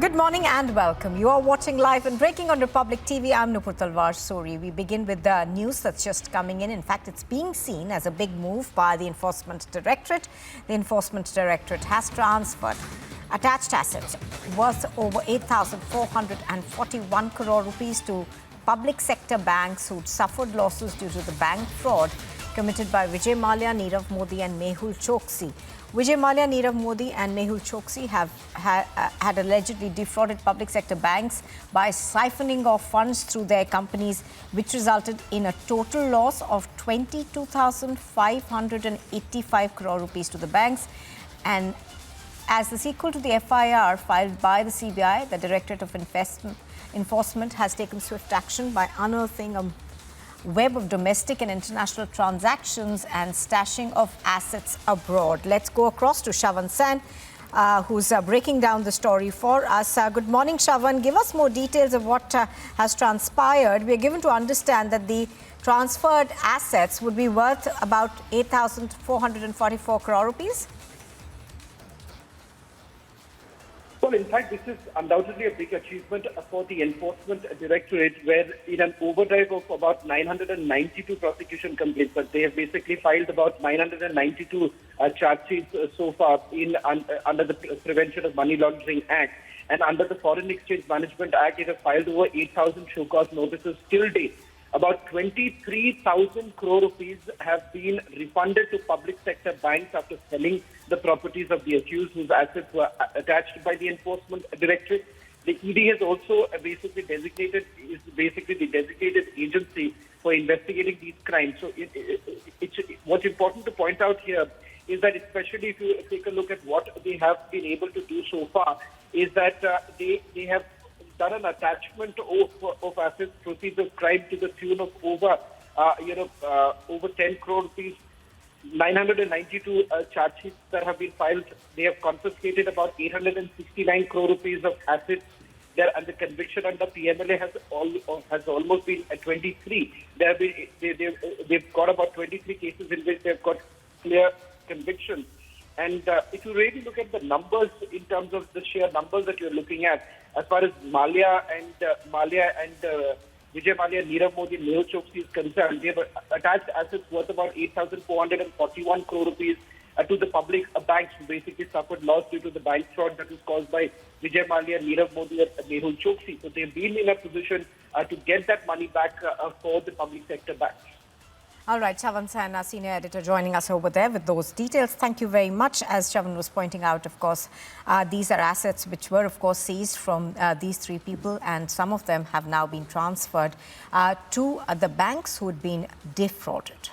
Good morning and welcome. You are watching live and breaking on Republic TV. I'm Nupur Talwar Sori. We begin with the news that's just coming in. In fact, it's being seen as a big move by the Enforcement Directorate. The Enforcement Directorate has transferred attached assets worth over 8,441 crore rupees to public sector banks who'd suffered losses due to the bank fraud committed by Vijay, Mallya, Nirav Modi and Mehul Choksi. Vijay Mallya, Nirav Modi and Mehul Choksi have had allegedly defrauded public sector banks by siphoning off funds through their companies, which resulted in a total loss of 22,585 crore rupees to the banks. And as the sequel to the FIR filed by the CBI, the Directorate of Enforcement has taken swift action by unearthing a web of domestic and international transactions and stashing of assets abroad. Let's go across to Shavan Sen, who's breaking down the story for us. Good morning, Shavan. Give us more details of what has transpired. We are given to understand that the transferred assets would be worth about 8,444 crore rupees. Well, in fact, this is undoubtedly a big achievement for the Enforcement Directorate, where in an overdrive of about 992 prosecution complaints, but they have basically filed about 992 charge sheets so far under the Prevention of Money Laundering Act. And under the Foreign Exchange Management Act, it has filed over 8,000 show cause notices till date. About 23,000 crore rupees have been refunded to public sector banks after selling the properties of the accused whose assets were attached by the Enforcement Directorate. The ED has also basically the designated agency for investigating these crimes. So what's important to point out here is that, especially if you take a look at what they have been able to do so far, is that they have done an attachment of assets, proceeds of crime to the tune of over 10 crore rupees, 992 charge sheets that have been filed. They have confiscated about 869 crore rupees of assets there, and the conviction under PMLA has almost been at 23. They've got about 23 cases in which they've got clear convictions. And if you really look at the numbers in terms of the sheer numbers that you're looking at, as far as Mallya and Vijay Mallya, Nirav Modi, Mehul Choksi is concerned, they have attached assets worth about 8,441 crore rupees to the public banks who basically suffered loss due to the bank fraud that was caused by Vijay Mallya, Nirav Modi and Mehul Choksi. So they've been in a position to get that money back for the public sector banks. All right, Shavan Sen, our senior editor, joining us over there with those details. Thank you very much. As Shavan was pointing out, of course, these are assets which were, of course, seized from these three people, and some of them have now been transferred to the banks who had been defrauded.